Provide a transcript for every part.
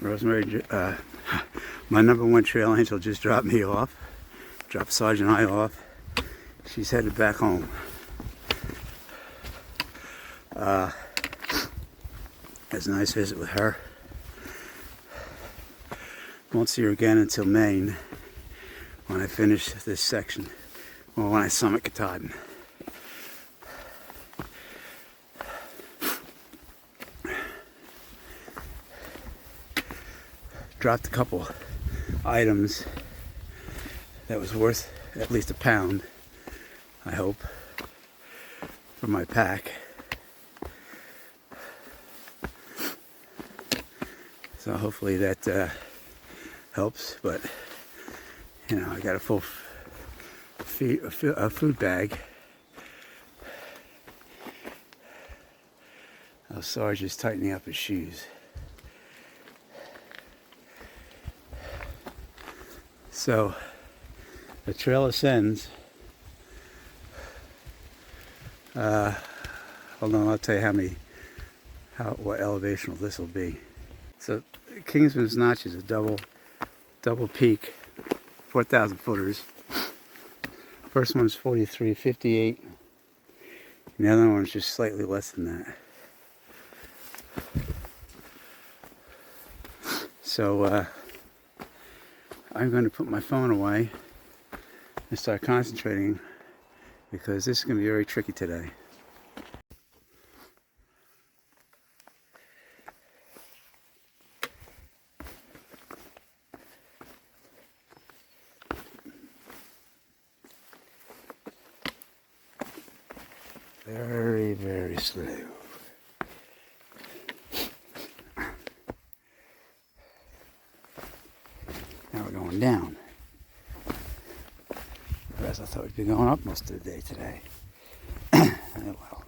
Rosemary, my number one trail angel just dropped me off. Dropped Sergeant I off. She's headed back home. It's a nice visit with her. Won't see her again until Maine when I finish this section, or when I summit Katahdin. Dropped a couple items that was worth at least £1, I hope, for my pack. So hopefully that helps, but you know, I got a full food bag. Oh, Sarge is tightening up his shoes. So the trail ascends. Hold on, I'll tell you what elevational this will be. So Kingsman's Notch is a double peak, 4,000 footers. First one's 43.58, and the other one's just slightly less than that. So I'm going to put my phone away and start concentrating, because this is going to be very tricky today. Very, very slow. Now we're going down. Whereas I thought we'd be going up most of the day today. Oh well.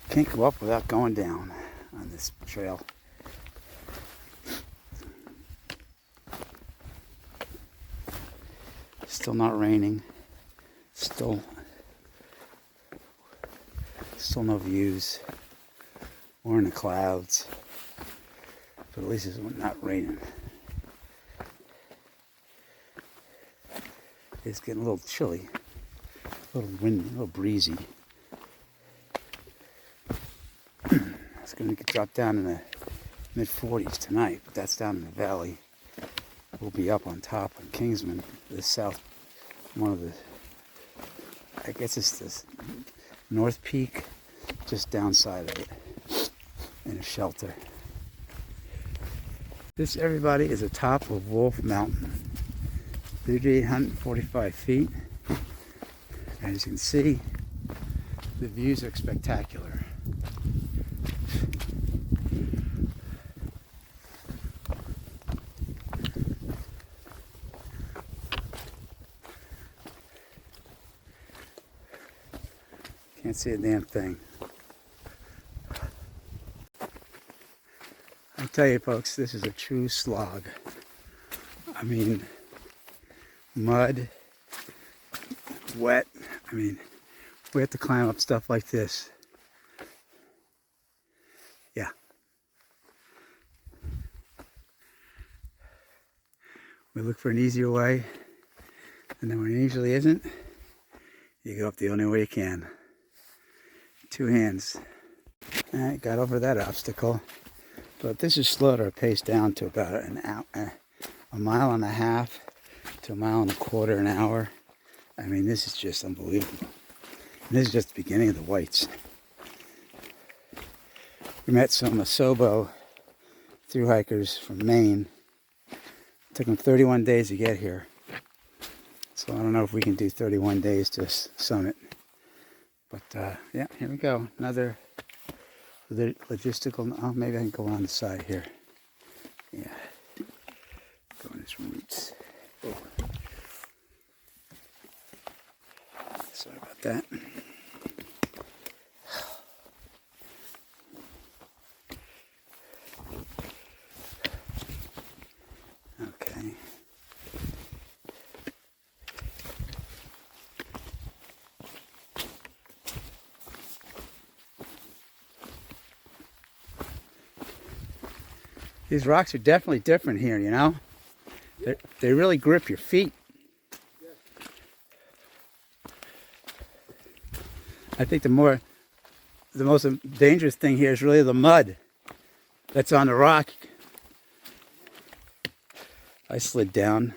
Can't go up without going down on this trail. Still not raining. Still no views. We're in the clouds. But at least it's not raining. It's getting a little chilly. A little windy, a little breezy. It's going to drop down in the mid-40s tonight, but that's down in the valley. We'll be up on top on Kingsman, the south, I guess it's this North Peak, just downside of it, in a shelter. This, everybody, is the top of Wolf Mountain, 3,845 feet. As you can see, the views are spectacular. Can't see a damn thing. I'll tell you folks, this is a true slog. I mean, mud, wet. I mean, we have to climb up stuff like this. Yeah. We look for an easier way, and then when it usually isn't, you go up the only way you can. 2 hands. Alright, got over that obstacle. But this has slowed our pace down to about a mile and a half to a mile and a quarter an hour. I mean, this is just unbelievable. And this is just the beginning of the whites. We met some NOBO thru-hikers from Maine. It took them 31 days to get here. So I don't know if we can do 31 days to summit. But yeah, here we go. Another logistical. Oh, maybe I can go on the side here. Yeah. Go on his roots. Oh. Sorry about that. Okay. These rocks are definitely different here, you know? They really grip your feet. I think the most dangerous thing here is really the mud that's on the rock. I slid down,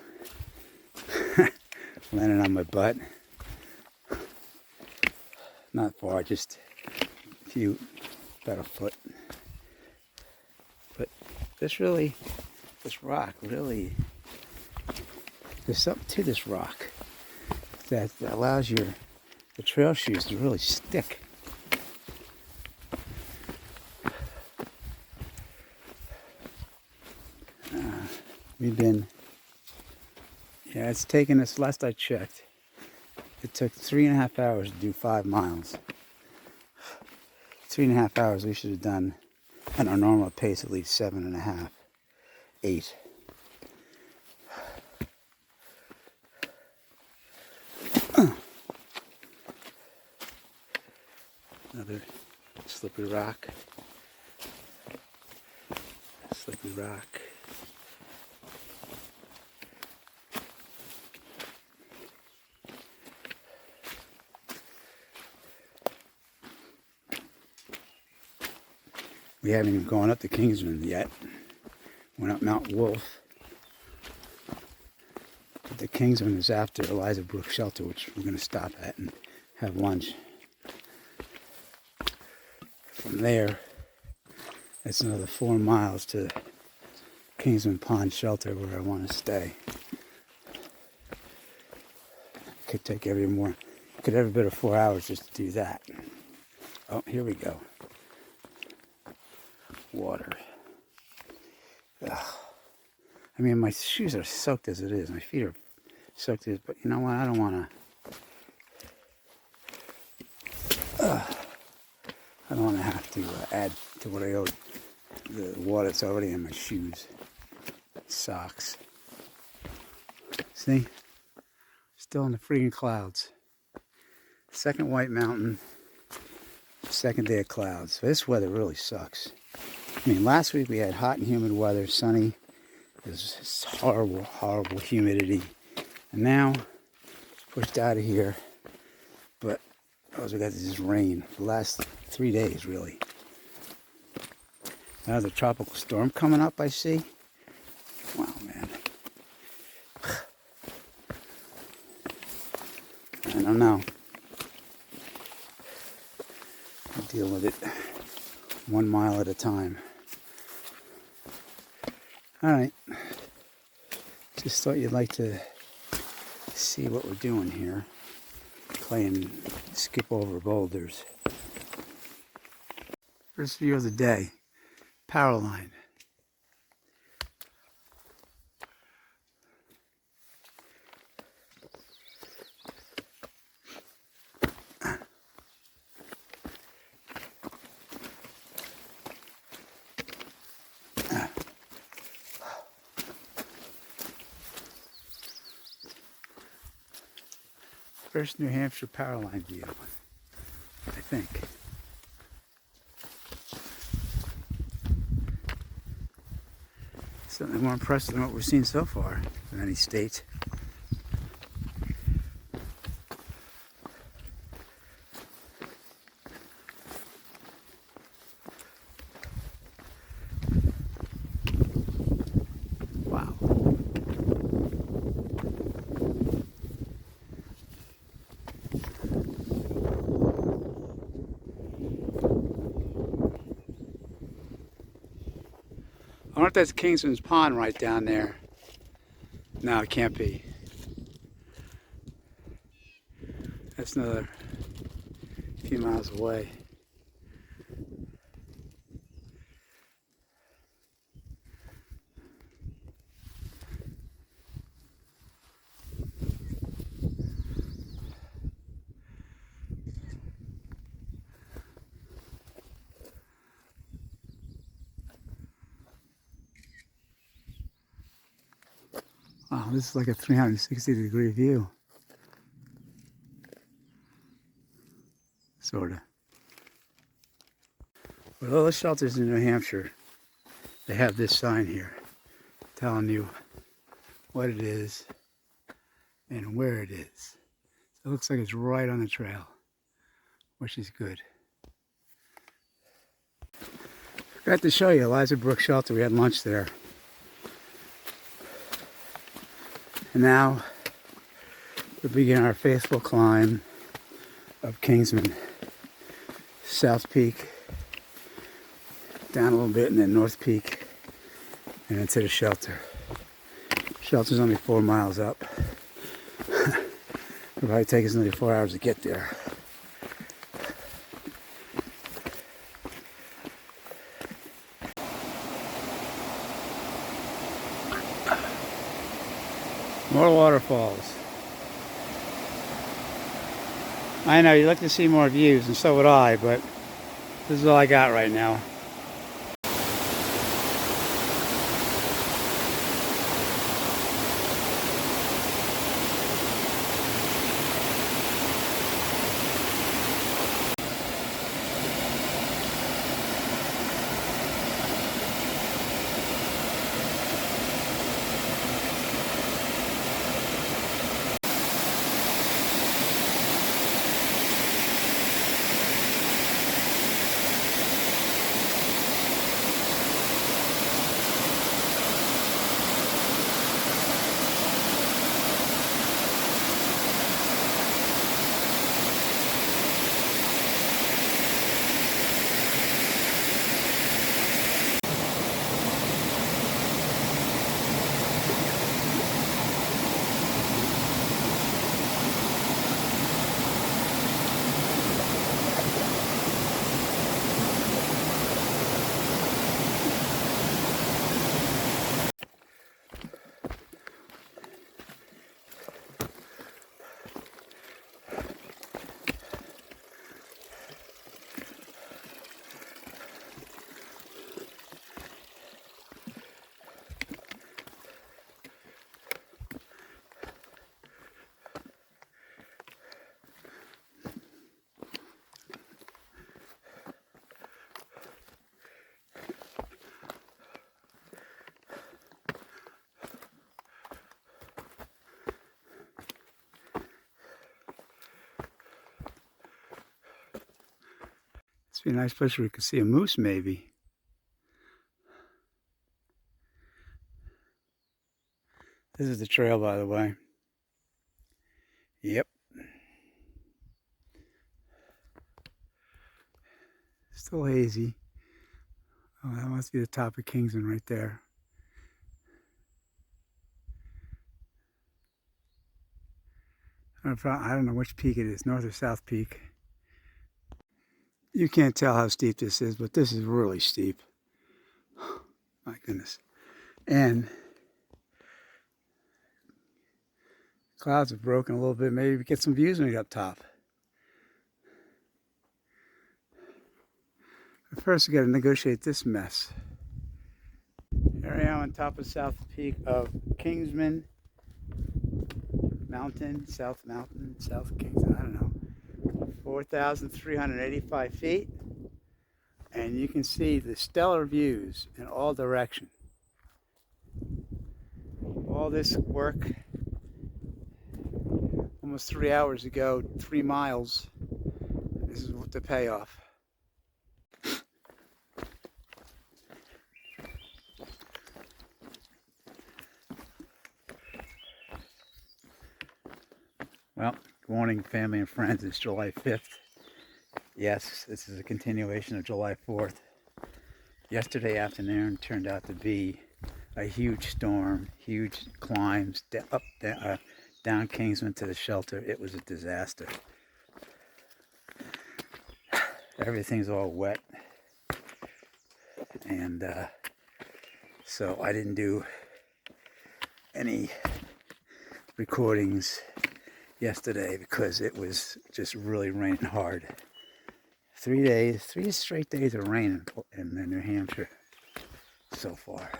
landed on my butt. Not far, just a few, about a foot. But this rock really, there's something to this rock that allows the trail shoes to really stick. It's taken us, last I checked, it took 3.5 hours to do 5 miles. 3.5 hours, we should have done at our normal pace at least 7.5, 8. Another slippery rock. Slippery rock. We haven't even gone up to Kingsman yet. Went up Mount Wolf. But the Kingsman is after Eliza Brook Shelter, which we're going to stop at and have lunch. From there, it's another 4 miles to Kingsman Pond Shelter where I want to stay. Could take every bit of 4 hours just to do that. Oh, here we go. Water. Ugh. I mean, my shoes are soaked as it is. My feet are soaked as, but you know what? I don't want to have to add to what I owe. The water that's already in my shoes. Socks. See? Still in the freaking clouds. Second White Mountain. Second day of clouds. This weather really sucks. I mean, last week we had hot and humid weather, sunny. It was horrible, horrible humidity. And now, it's pushed out of here. But also we got this rain for the last 3 days, really. Now there's a tropical storm coming up, I see. Wow, man. I don't know. I'll deal with it 1 mile at a time. All right. Just thought you'd like to see what we're doing here. Playing skip over boulders. First view of the day. Power line. First New Hampshire power line view, I think. Certainly more impressive than what we've seen so far in any state. Wow. I wonder if that's Kingsman's Pond right down there. No, it can't be. That's another few miles away. Wow, this is like a 360-degree view. Sort of. With all the shelters in New Hampshire, they have this sign here telling you what it is and where it is. So it looks like it's right on the trail, which is good. Forgot to show you Eliza Brook Shelter. We had lunch there. And now we begin our faithful climb of Kingsman. South Peak, down a little bit, and then North Peak, and into the shelter. Shelter's only 4 miles up. It'll probably take us nearly 4 hours to get there. More waterfalls. I know, you'd like to see more views, and so would I, but this is all I got right now. This would be a nice place where we could see a moose, maybe. This is the trail, by the way. Yep. Still hazy. Oh, that must be the top of Kingsman right there. I don't know which peak it is, North or South Peak. You can't tell how steep this is, but this is really steep. My goodness. And clouds have broken a little bit. Maybe we get some views when we get up top. But first we got to negotiate this mess. Here I am on top of South Peak of Kingsman Mountain, South Kingsman, I don't know. 4,385 feet. And you can see the stellar views in all directions. All this work, almost 3 hours ago, 3 miles. This is the payoff. Well, good morning, family and friends. It's July 5th. Yes, this is a continuation of July 4th. Yesterday afternoon turned out to be a huge storm, huge climbs, down Kingsman to the shelter. It was a disaster. Everything's all wet. And so I didn't do any recordings yesterday because it was just really raining hard. 3 straight days of rain in New Hampshire so far.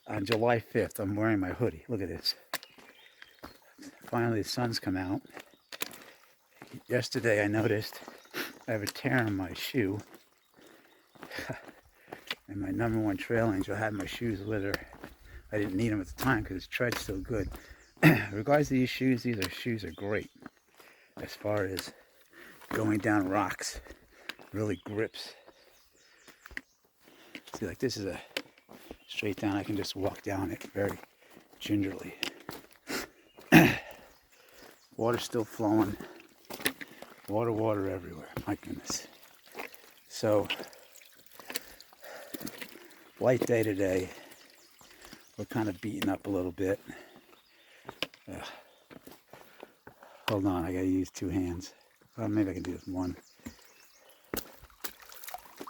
On July 5th, I'm wearing my hoodie. Look at this. Finally, the sun's come out. Yesterday, I noticed I have a tear in my shoe. And my number one trail angel had my shoes with her. I didn't need them at the time because the tread's still good. Regards to these shoes are great as far as going down rocks. Really grips. See, like this is a straight down. I can just walk down it very gingerly. Water's still flowing. Water everywhere. My goodness. So, light day today. We're kind of beaten up a little bit. Hold on, I gotta use two hands. Well, maybe I can do this one.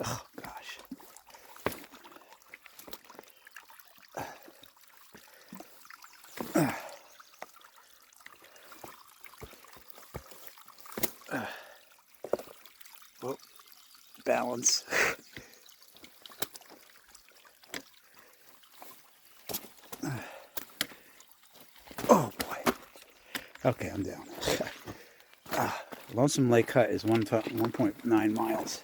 Oh, gosh. Well, balance. Oh boy. Okay, I'm down. Lonesome Lake Hut is 1.9 miles.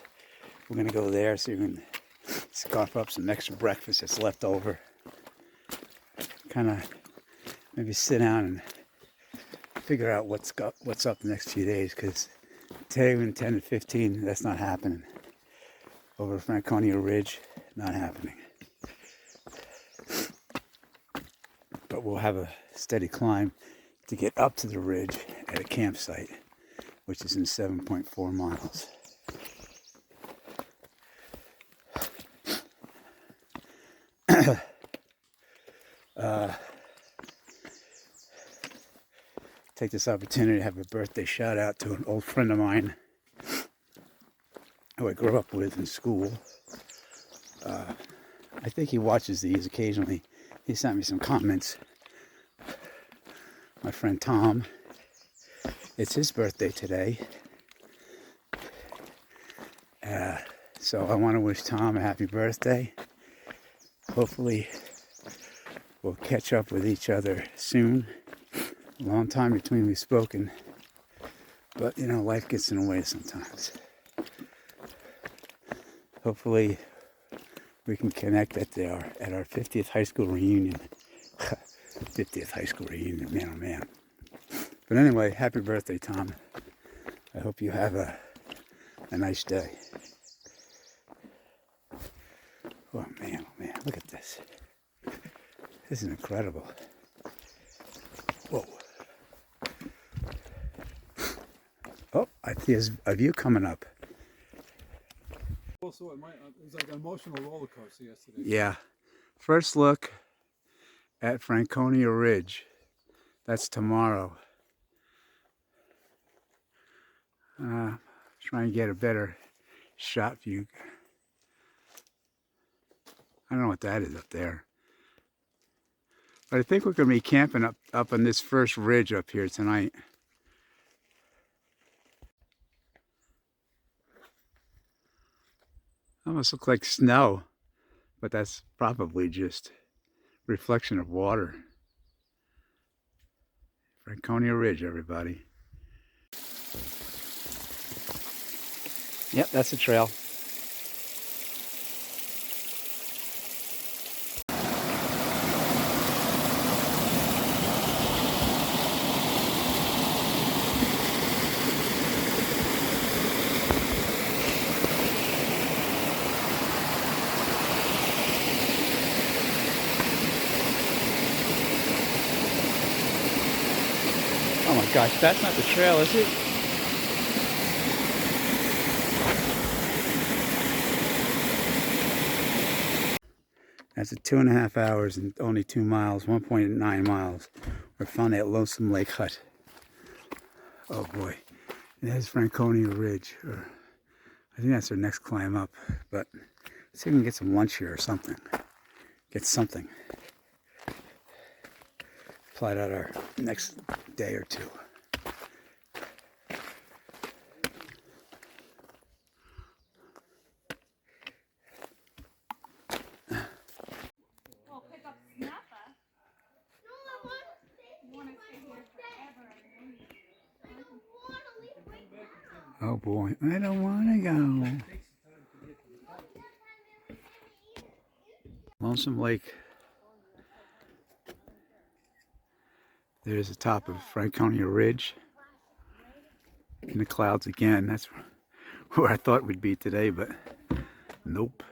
We're gonna go there so you can scarf up some extra breakfast that's left over. Kind of maybe sit down and figure out what's up the next few days, because today when 10 to 15, that's not happening. Over Franconia Ridge, not happening. But we'll have a steady climb to get up to the ridge at a campsite, which is in 7.4 miles. Take this opportunity to have a birthday shout out to an old friend of mine who I grew up with in school. I think he watches these occasionally. He sent me some comments. My friend Tom. It's his birthday today. So I want to wish Tom a happy birthday. Hopefully we'll catch up with each other soon. A long time between we've spoken. But, you know, life gets in the way sometimes. Hopefully we can connect at our 50th high school reunion. 50th high school reunion, man oh man. But anyway, happy birthday, Tom. I hope you have a nice day. Oh man, look at this. This is incredible. Whoa. Oh, I see a view coming up. Also, it was like an emotional roller coaster yesterday. Yeah. First look at Franconia Ridge. That's tomorrow. Trying to get a better shot view. I don't know what that is up there. But I think we're going to be camping up on this first ridge up here tonight. Almost looks like snow, but that's probably just reflection of water. Franconia Ridge, everybody. Yep, that's a trail. Oh my gosh, that's not the trail, is it? That's at 2.5 hours and only 2 miles, 1.9 miles. We're finally at Lonesome Lake Hut. Oh boy. And there's Franconia Ridge. I think that's our next climb up. But let's see if we can get some lunch here or something. Get something. Plot out our next day or two. Oh boy, I don't want to go. Lonesome Lake. There's the top of Franconia Ridge. In the clouds again. That's where I thought we'd be today, but nope.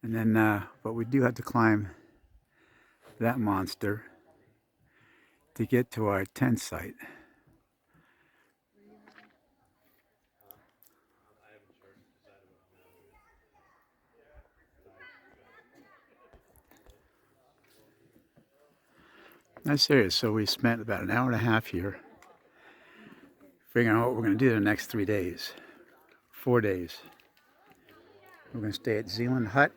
And then, but we do have to climb that monster to get to our tent site. I'm serious. So we spent about an hour and a half here figuring out what we're going to do the next 3 days, 4 days. We're going to stay at Zealand Hut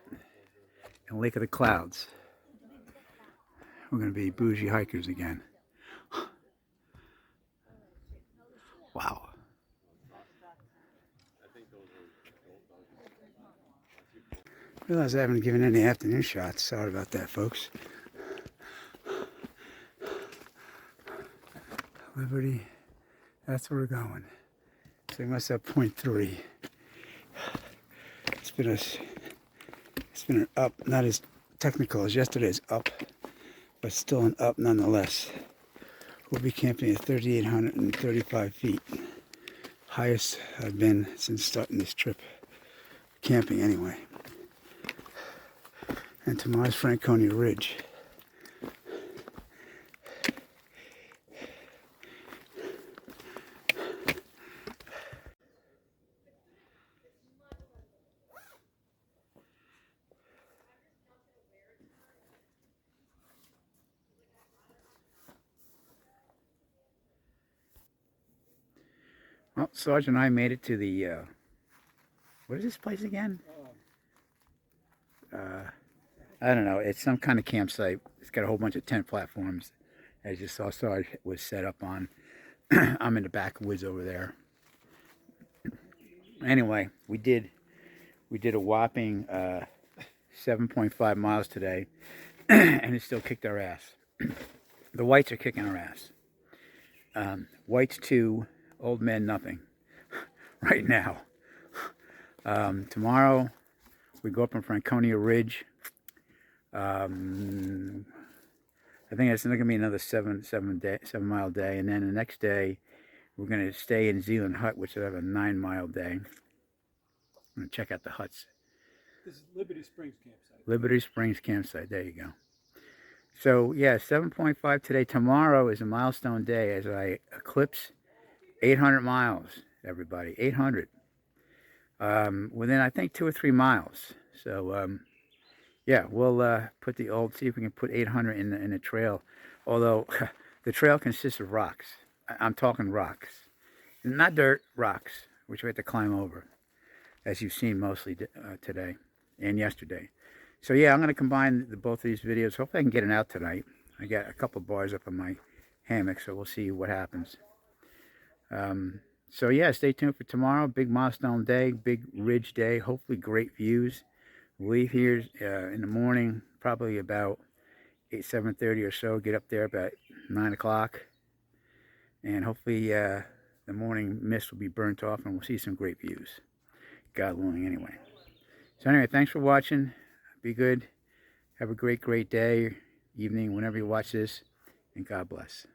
and Lake of the Clouds. We're going to be bougie hikers again. Wow. I realize I haven't given any afternoon shots. Sorry about that, folks. Liberty, that's where we're going. So we must have 0.3. It's been an up, not as technical as yesterday's up, but still an up nonetheless. We'll be camping at 3,835 feet. Highest I've been since starting this trip. Camping anyway. And tomorrow's Franconia Ridge. Well, Sarge and I made it to the, what is this place again? I don't know. It's some kind of campsite. It's got a whole bunch of tent platforms, as you saw Sarge was set up on. I'm in the backwoods over there. Anyway, we did a whopping 7.5 miles today, and it still kicked our ass. The whites are kicking our ass. Whites 2, old men nothing right now. Tomorrow we go up on Franconia Ridge. I think it's going to be another 7-mile day, and then the next day we're going to stay in Zealand Hut, which will have a 9-mile day. I'm going to check out the huts. This is Liberty Springs campsite. Liberty Springs campsite. There you go. So yeah, 7.5 today. Tomorrow is a milestone day as I eclipse 800 miles. Everybody, 800. Within I think 2 or 3 miles. So yeah, we'll put the old, see if we can put 800 in the trail. Although the trail consists of rocks. I'm talking rocks, not dirt, rocks, which we have to climb over, as you've seen mostly today and yesterday. So yeah, I'm going to combine both of these videos. Hopefully I can get it out tonight. I got a couple bars up on my hammock, so we'll see what happens. So yeah, stay tuned for tomorrow. Big milestone day, big ridge day. Hopefully great views. We'll leave here in the morning, probably about 7:30 or so. Get up there about 9 o'clock. And hopefully the morning mist will be burnt off and we'll see some great views. God willing, anyway. So anyway, thanks for watching. Be good. Have a great day, evening, whenever you watch this. And God bless.